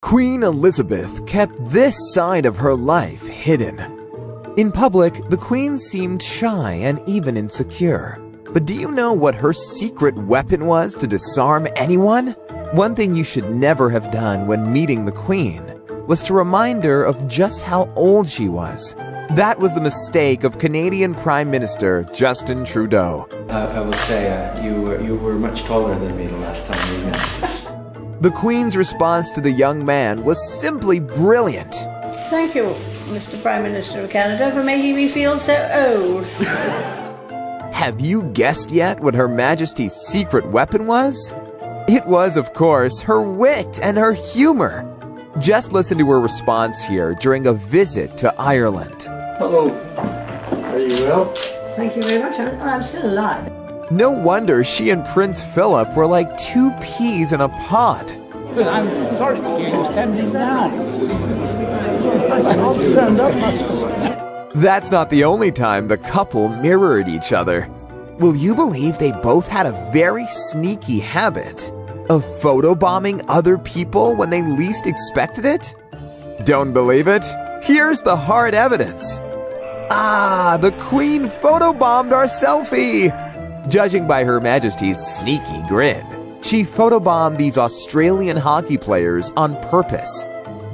Queen Elizabeth kept this side of her life hidden. In public, the Queen seemed shy and even insecure. But do you know what her secret weapon was to disarm anyone? One thing you should never have done when meeting the Queen was to remind her of just how old she was. That was the mistake of Canadian Prime Minister Justin Trudeau. I will say you were much taller than me the last time we met. The Queen's response to the young man was simply brilliant. Thank you, Mr. Prime Minister of Canada, for making me feel so old. Have you guessed yet what Her Majesty's secret weapon was? It was, of course, her wit and her humor. Just listen to her response here during a visit to Ireland. Hello. Are you well? Thank you very much. I'm still alive. No wonder she and Prince Philip were like two peas in a pod. I'm sorry, you're standing down. I can't stand up much. That's not the only time the couple mirrored each other. Will you believe they both had a very sneaky habit of photobombing other people when they least expected it? Don't believe it? Here's the hard evidence. Ah, the Queen photobombed our selfie! Judging by Her Majesty's sneaky grin, she photobombed these Australian hockey players on purpose.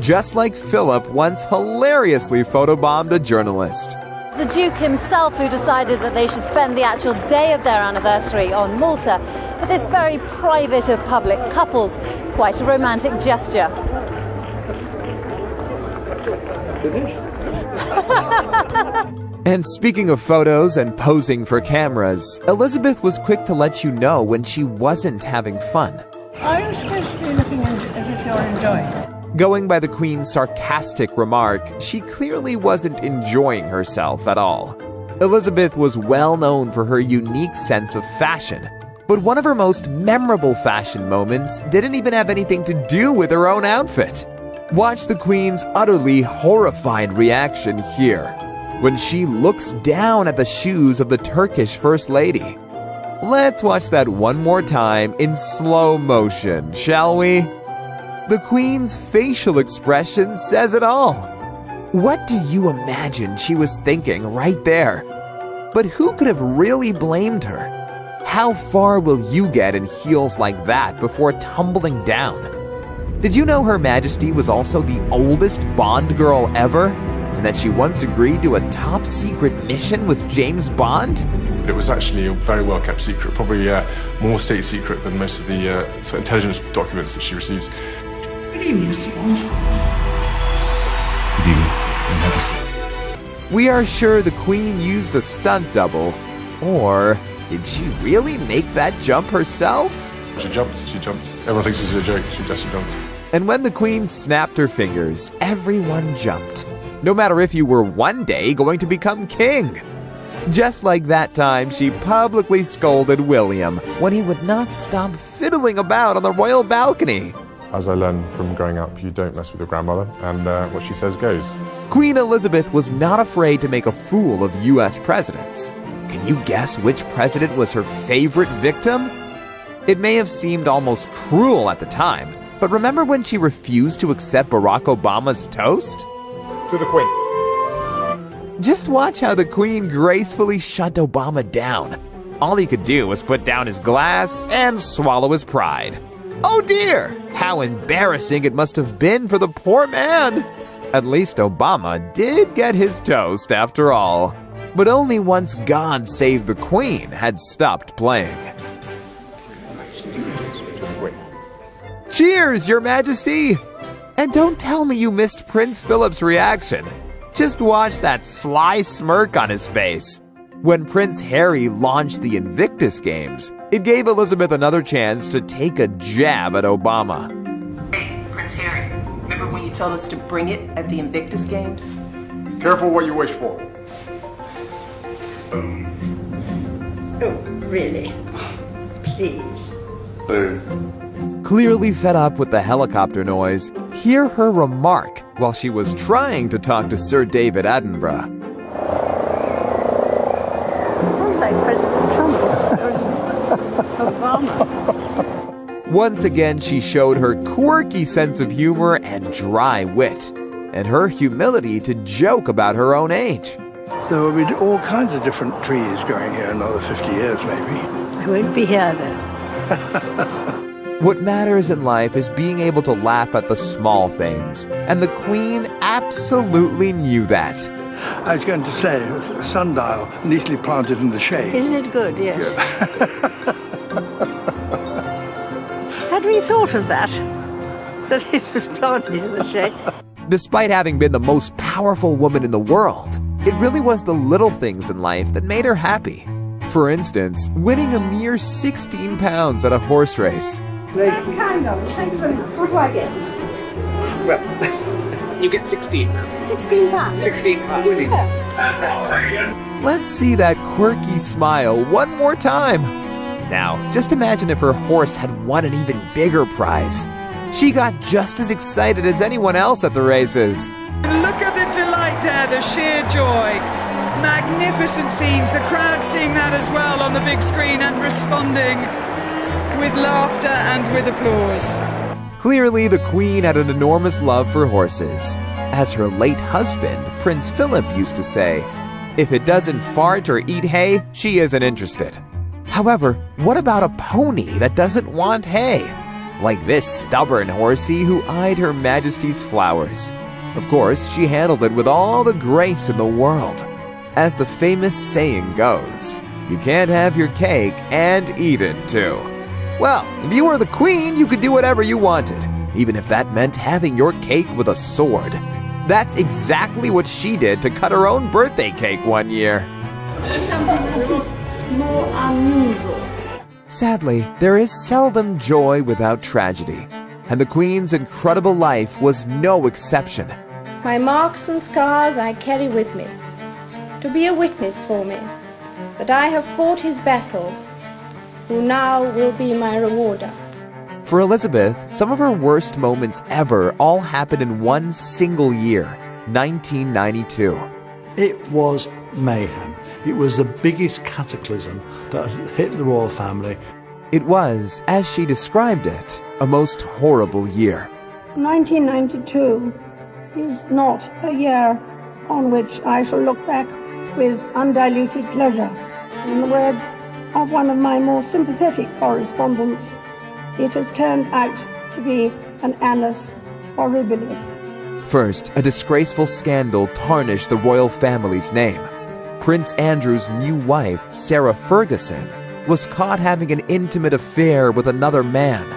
Just like Philip once hilariously photobombed a journalist. The Duke himself, who decided that they should spend the actual day of their anniversary on Malta with this very private of public couples. Quite a romantic gesture. And speaking of photos and posing for cameras, Elizabeth was quick to let you know when she wasn't having fun. Are you supposed to be looking as if you're enjoying it? Going by the Queen's sarcastic remark, she clearly wasn't enjoying herself at all. Elizabeth was well known for her unique sense of fashion, but one of her most memorable fashion moments didn't even have anything to do with her own outfit. Watch the Queen's utterly horrified reaction here, when she looks down at the shoes of the Turkish First Lady. Let's watch that one more time in slow motion, shall we? The Queen's facial expression says it all. What do you imagine she was thinking right there? But who could have really blamed her? How far will you get in heels like that before tumbling down? Did you know Her Majesty was also the oldest Bond girl ever? And that she once agreed to a top-secret mission with James Bond? It was actually a very well-kept secret, probably more state secret than most of the intelligence documents that she receives. Good evening, Mr. Bond. Good evening, Your Majesty. We are sure the Queen used a stunt double. Or did she really make that jump herself? She jumped. Everyone thinks this is a joke, she actually jumped. And when the Queen snapped her fingers, everyone jumped. No matter if you were one day going to become king. Just like that time she publicly scolded William when he would not stop fiddling about on the royal balcony. As I learned from growing up, you don't mess with your grandmother, and what she says goes. Queen Elizabeth was not afraid to make a fool of US presidents. Can you guess which president was her favorite victim? It may have seemed almost cruel at the time, but remember when she refused to accept Barack Obama's toast? To the Queen. Just watch how the Queen gracefully shut Obama down. All he could do was put down his glass and swallow his pride. Oh dear, how embarrassing it must have been for the poor man. At least Obama did get his toast after all. But only once God Save the Queen had stopped playing. Cheers, Your Majesty! And don't tell me you missed Prince Philip's reaction. Just watch that sly smirk on his face. When Prince Harry launched the Invictus Games, it gave Elizabeth another chance to take a jab at Obama. Hey, Prince Harry, remember when you told us to bring it at the Invictus Games? Careful what you wish for. Oh, really? Please. Boom. Clearly fed up with the helicopter noise, hear her remark while she was trying to talk to Sir David Attenborough. Sounds like President Trump or President Obama. Once again, she showed her quirky sense of humor and dry wit, and her humility to joke about her own age. There will be all kinds of different trees growing here in another 50 years, maybe. I won't be here then. What matters in life is being able to laugh at the small things, and the Queen absolutely knew that. I was going to say, a sundial neatly planted in the shade. Isn't it good? Yes. Had we thought of that? That it was planted in the shade? Despite having been the most powerful woman in the world, it really was the little things in life that made her happy. For instance, winning a mere 16 pounds at a horse race. Kind of. Thank you very much. What do I get? Well, you get 16. 16 pounds. 16 pounds. Let's see that quirky smile one more time. Now, just imagine if her horse had won an even bigger prize. She got just as excited as anyone else at the races. Look at the delight there, the sheer joy. Magnificent scenes, the crowd seeing that as well on the big screen and responding with laughter and with applause. Clearly, the Queen had an enormous love for horses. As her late husband, Prince Philip, used to say, if it doesn't fart or eat hay, she isn't interested. However, what about a pony that doesn't want hay? Like this stubborn horsey who eyed Her Majesty's flowers. Of course, she handled it with all the grace in the world. As the famous saying goes, you can't have your cake and eat it too. Well, if you were the Queen, you could do whatever you wanted, even if that meant having your cake with a sword. That's exactly what she did to cut her own birthday cake one year. Something that is more unusual. Sadly, there is seldom joy without tragedy, and the Queen's incredible life was no exception. My marks and scars I carry with me, to be a witness for me, that I have fought his battles, who now will be my rewarder. For Elizabeth, some of her worst moments ever all happened in one single year, 1992. It was mayhem. It was the biggest cataclysm that hit the royal family. It was, as she described it, a most horrible year. 1992 is not a year on which I shall look back with undiluted pleasure. In the words of one of my more sympathetic correspondents, it has turned out to be an annus horribilis. First, a disgraceful scandal tarnished the royal family's name. Prince Andrew's new wife, Sarah Ferguson, was caught having an intimate affair with another man.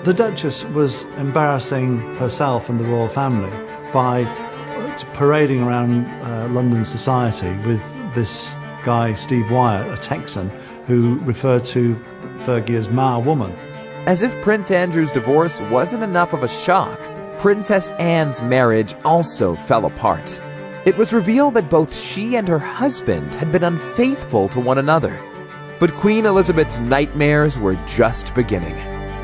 The Duchess was embarrassing herself and the royal family by parading around London society with this guy, Steve Wyatt, a Texan, who referred to Fergie as Ma Woman. As if Prince Andrew's divorce wasn't enough of a shock, Princess Anne's marriage also fell apart. It was revealed that both she and her husband had been unfaithful to one another. But Queen Elizabeth's nightmares were just beginning.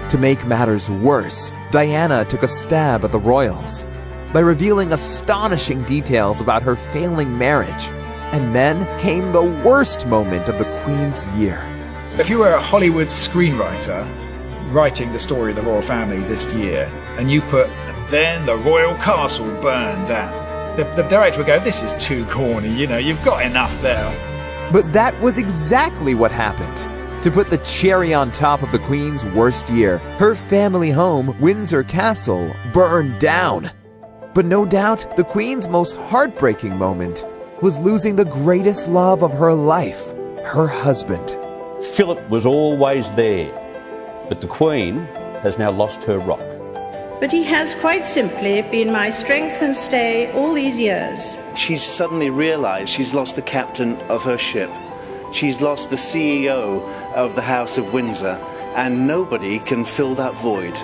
To make matters worse, Diana took a stab at the royals by revealing astonishing details about her failing marriage. And then came the worst moment of the Queen's year. If you were a Hollywood screenwriter writing the story of the royal family this year, and you put, then the royal castle burned down, the director would go, this is too corny, you've got enough there. But that was exactly what happened. To put the cherry on top of the Queen's worst year, her family home, Windsor Castle, burned down. But no doubt, the Queen's most heartbreaking moment was losing the greatest love of her life, her husband. Philip was always there, but the Queen has now lost her rock. But he has quite simply been my strength and stay all these years. She's suddenly realised she's lost the captain of her ship. She's lost the CEO of the House of Windsor, and nobody can fill that void.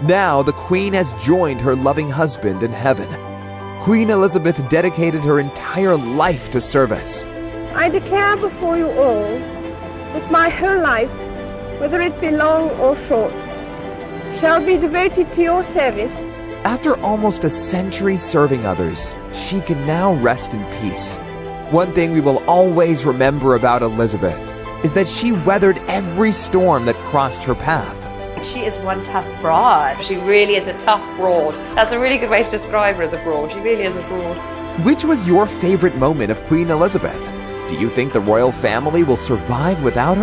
Now the Queen has joined her loving husband in heaven. Queen Elizabeth dedicated her entire life to service. I declare before you all that my whole life, whether it be long or short, shall be devoted to your service. After almost a century serving others, she can now rest in peace. One thing we will always remember about Elizabeth is that she weathered every storm that crossed her path. she is one tough broad. She really is a tough broad. That's a really good way to describe her as a broad. She really is a broad. Which was your favorite moment of Queen Elizabeth? Do you think the royal family will survive without her?